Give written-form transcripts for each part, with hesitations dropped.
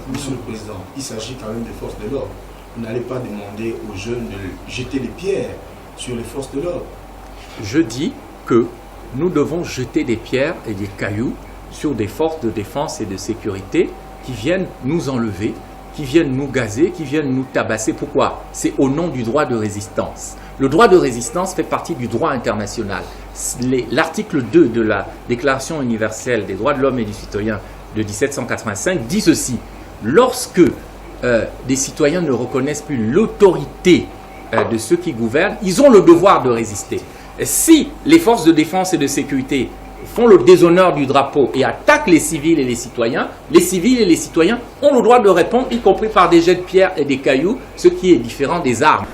Monsieur le Président, il s'agit quand même des forces de l'ordre. Vous n'allez pas demander aux jeunes de jeter des pierres sur les forces de l'ordre. Je dis que nous devons jeter des pierres et des cailloux sur des forces de défense et de sécurité qui viennent nous enlever, qui viennent nous gazer, qui viennent nous tabasser. Pourquoi? C'est au nom du droit de résistance. Le droit de résistance fait partie du droit international. L'article 2 de la Déclaration universelle des droits de l'homme et du citoyen de 1785 dit ceci: lorsque des citoyens ne reconnaissent plus l'autorité de ceux qui gouvernent, ils ont le devoir de résister. Et si les forces de défense et de sécurité font le déshonneur du drapeau et attaquent les civils et les citoyens ont le droit de répondre, y compris par des jets de pierre et des cailloux, ce qui est différent des armes.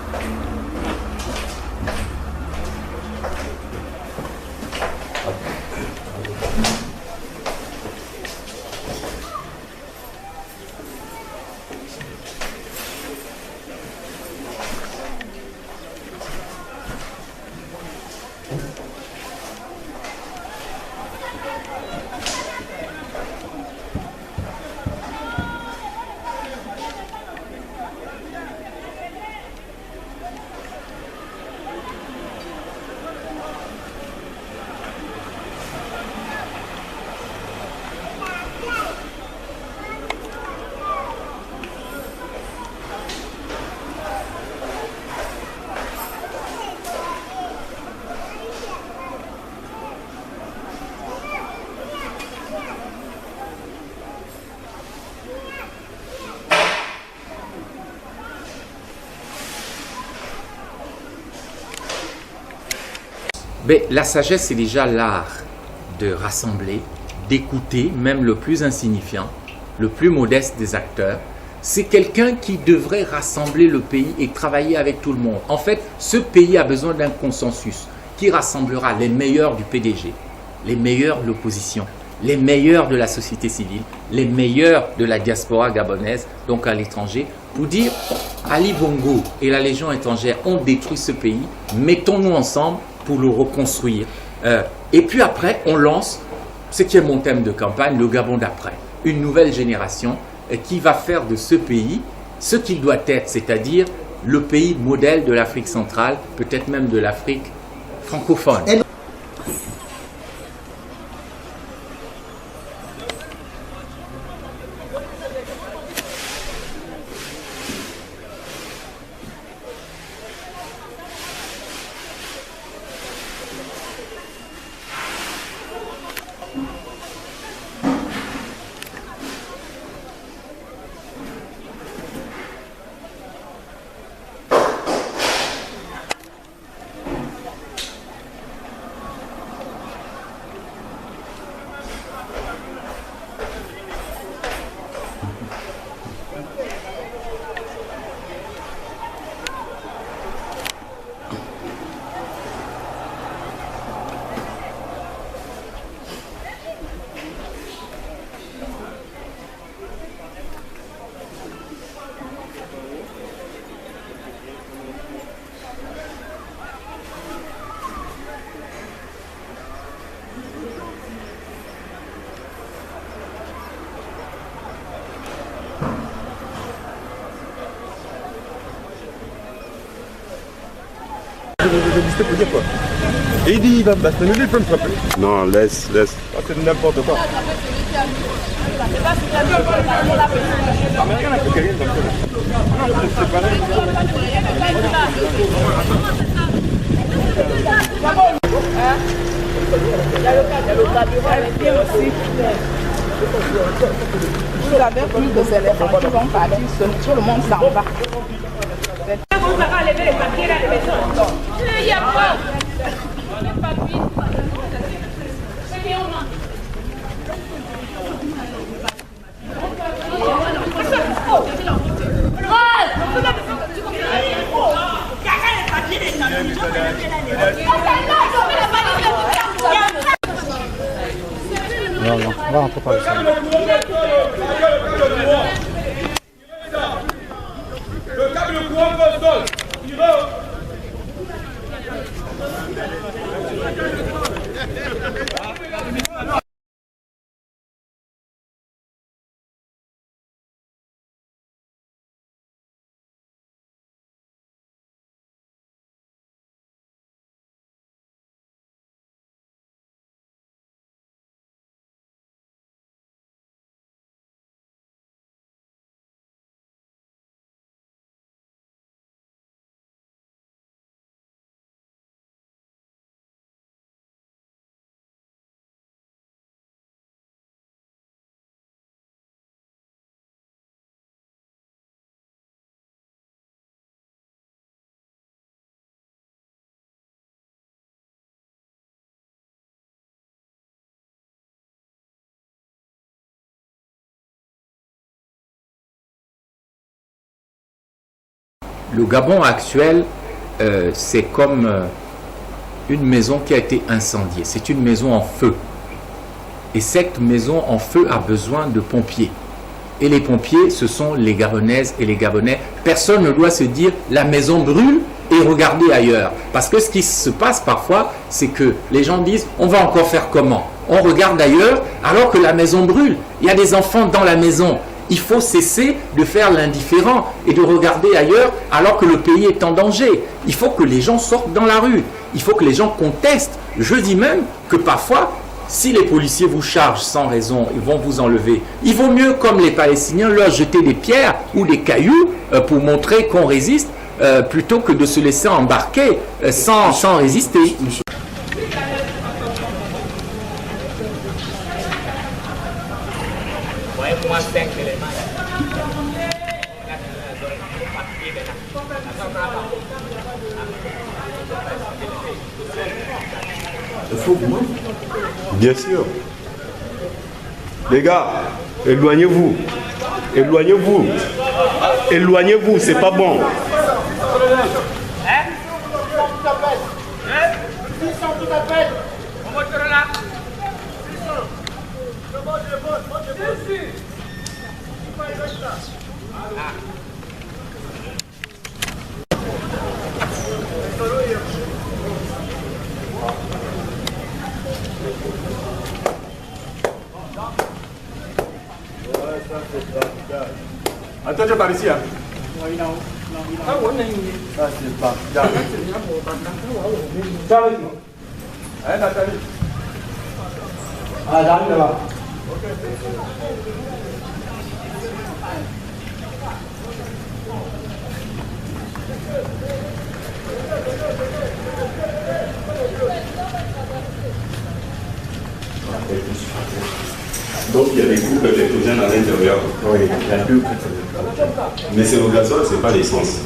Mais la sagesse, c'est déjà l'art de rassembler, d'écouter, même le plus insignifiant, le plus modeste des acteurs. C'est quelqu'un qui devrait rassembler le pays et travailler avec tout le monde. En fait, ce pays a besoin d'un consensus qui rassemblera les meilleurs du PDG, les meilleurs de l'opposition, les meilleurs de la société civile, les meilleurs de la diaspora gabonaise, donc à l'étranger, pour dire Ali Bongo et la Légion étrangère ont détruit ce pays, mettons-nous ensemble pour le reconstruire. Et puis après, on lance ce qui est mon thème de campagne, le Gabon d'après. Une nouvelle génération qui va faire de ce pays ce qu'il doit être, c'est-à-dire le pays modèle de l'Afrique centrale, peut-être même de l'Afrique francophone. Pour dire quoi. Et il dit il va me battre, il peut me frapper. Non, laisse. Ah, c'est n'importe quoi. Vous avez plus de éléphants qui vont partir, tout le monde s'en va. On va enlever les papiers à la maison. Il y a quoi? Les papiers. C'est On va rentrer par le salon. Le câble de courant qu'on donne, il va. Le Gabon actuel, c'est comme une maison qui a été incendiée. C'est une maison en feu. Et cette maison en feu a besoin de pompiers. Et les pompiers, ce sont les Gabonaises et les Gabonais. Personne ne doit se dire la maison brûle et regarder ailleurs. Parce que ce qui se passe parfois, c'est que les gens disent on va encore faire comment? On regarde ailleurs alors que la maison brûle. Il y a des enfants dans la maison. Il faut cesser de faire l'indifférent et de regarder ailleurs alors que le pays est en danger. Il faut que les gens sortent dans la rue. Il faut que les gens contestent. Je dis même que parfois, si les policiers vous chargent sans raison, ils vont vous enlever. Il vaut mieux, comme les Palestiniens, leur jeter des pierres ou des cailloux pour montrer qu'on résiste plutôt que de se laisser embarquer sans résister. Bien sûr. Les gars, éloignez-vous. Éloignez-vous. Éloignez-vous, c'est pas bon. Attends, je par ici. Ça, c'est pas bien. Ah, j'arrive là-bas. Donc il y a des couples électrogènes à l'intérieur. Oui, il y a deux. Mais c'est le gasoil, c'est pas l'essence.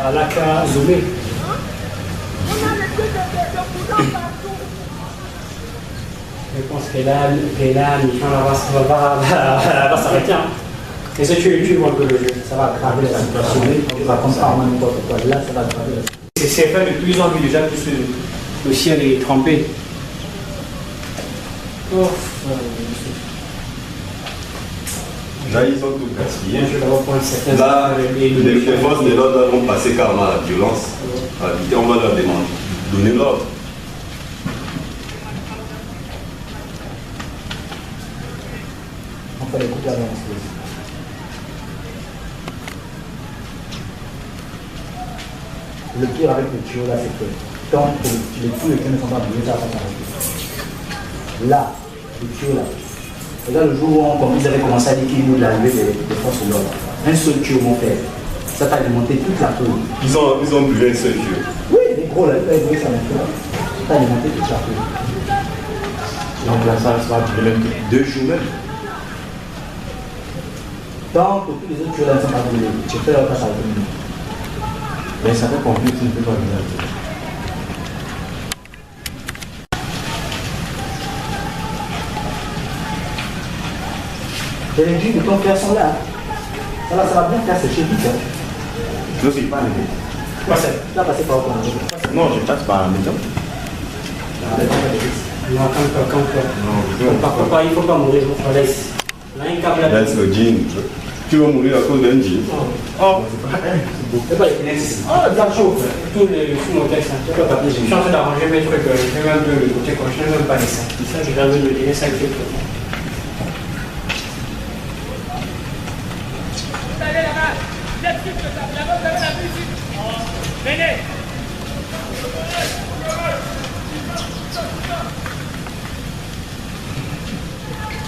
À la carte zoomée. Je pense que là, Michel va s'arrêter. Et si tu vois que le jeu, ça va aggraver la situation. Tu vas comprendre même quoi. Là, ça va aggraver la situation. C'est fait de plus en plus déjà que le ciel est trempé. Oh, Là, ils ont tout gaspillé. Là, les forces de l'ordre vont passer carrément à la violence. On va leur demander, donner l'ordre. On peut les couper avant. Le pire avec le tuyau là, c'est que tant que tous les trains ne sont pas brûlés, ça va pas s'arrêter. Là, le tuyau là. Et là, le jour où ils avaient commencé à dire qu'il y a eu l'arrivée des forces de l'ordre, un seul tuyau, mon frère, ça t'a alimenté toute la tour. Ils ont brûlé un seul tuyau. Oui, les gros là, ça t'a alimenté toute la tour. Donc là, ça va durer même 2 jours même. Tant que tous les autres tuyaux là ne sont pas brûlés, tu fais leur passe à l'automne. Mais ça fait conclure que tu ne peux pas brûler. Les légumes de ton père sont là. Ça va bien faire sécher vite. Je ne suis pas arrivé. Tu vas passer par où? Non, je passe par la maison. Non, il ne faut pas mourir, laisse. Laisse le jean. Tu vas mourir à cause d'un jean. Oh, c'est pas les fenêtres. Ah, bien chaud. Tous les sous mon texte, tu peux pas papier. Je suis en train d'arranger mes trucs. Je vais même le côté quand je n'ai même pas les sacs. Ça, j'ai jamais le dîner 5 trucs. Allez là-bas, là-bas, vous avez la musique. Venez.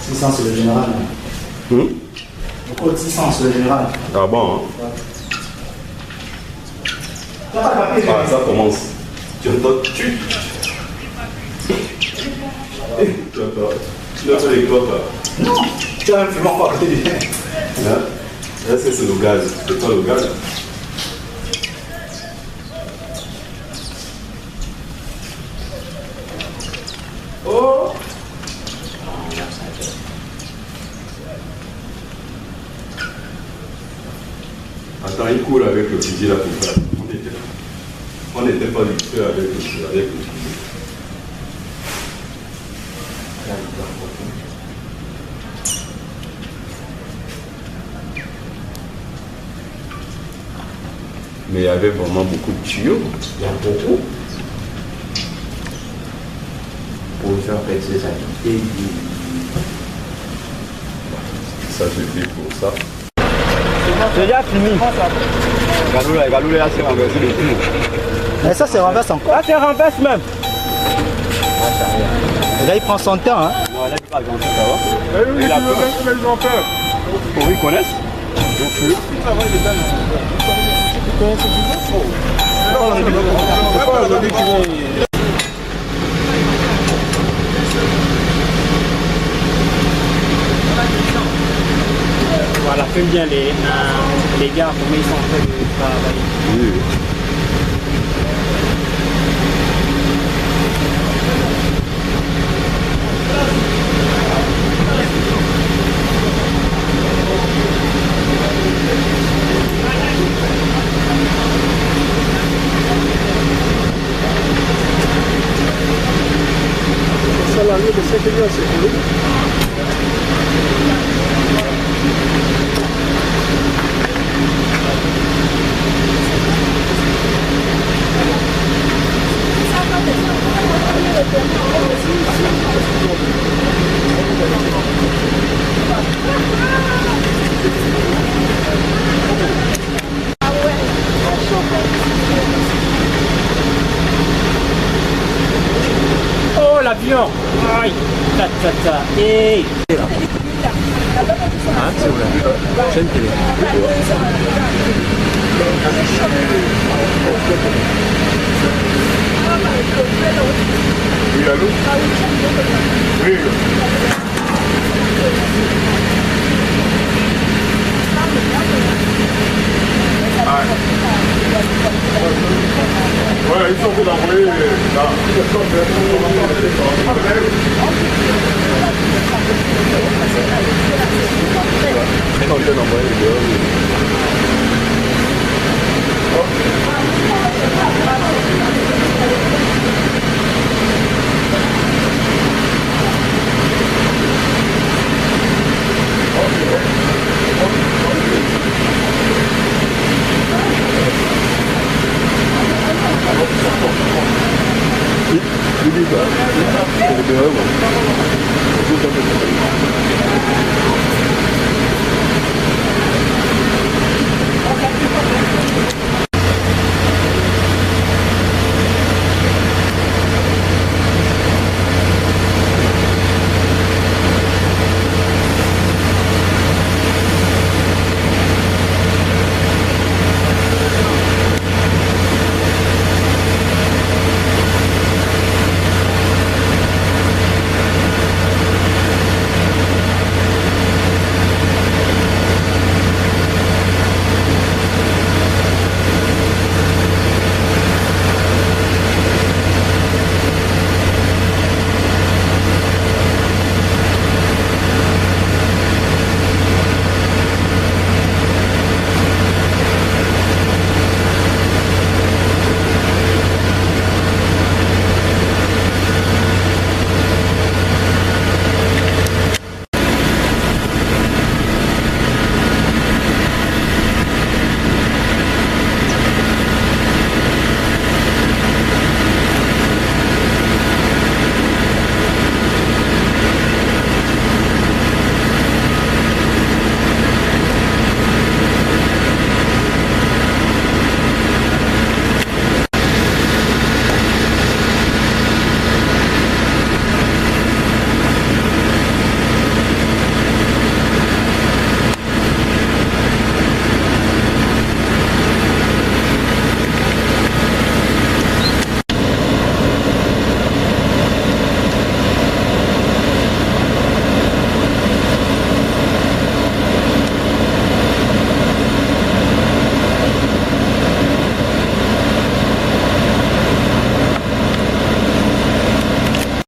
600 c'est le général. Le code 600 c'est le général. Ah bon, hein? Ah, ça commence. Tu entends? Tu as fait les clopes là? Non, tu as même fait encore à côté du fait. Là, c'est le gaz. C'est pas le gaz. Oh! Attends, il court avec le fusil là pour ça. On n'était pas du tout avec le fusil. Mais il y avait vraiment beaucoup de tuyaux. Il y a beaucoup. Pour faire péter ça. Ça suffit pour ça. C'est déjà fini. Galou là, c'est renversé le tout. Mais ça, c'est renverse encore. Là, c'est renverse même. Et là, il prend son temps. Hein. Non, là, il pas grand chose avant. Oui, il a peur. Ils ont peur. Oh, ils connaissent. Donc, Voilà, fais bien les gars, comment ils sont en train de travailler. oui. Oh, l'avion. Aïe. Ta. Hey. Hein, c'est vrai. Chaîne télé. Oui, allô? Oui. Ouais, ils sont tous envoyés là. Il dit ça. C'est le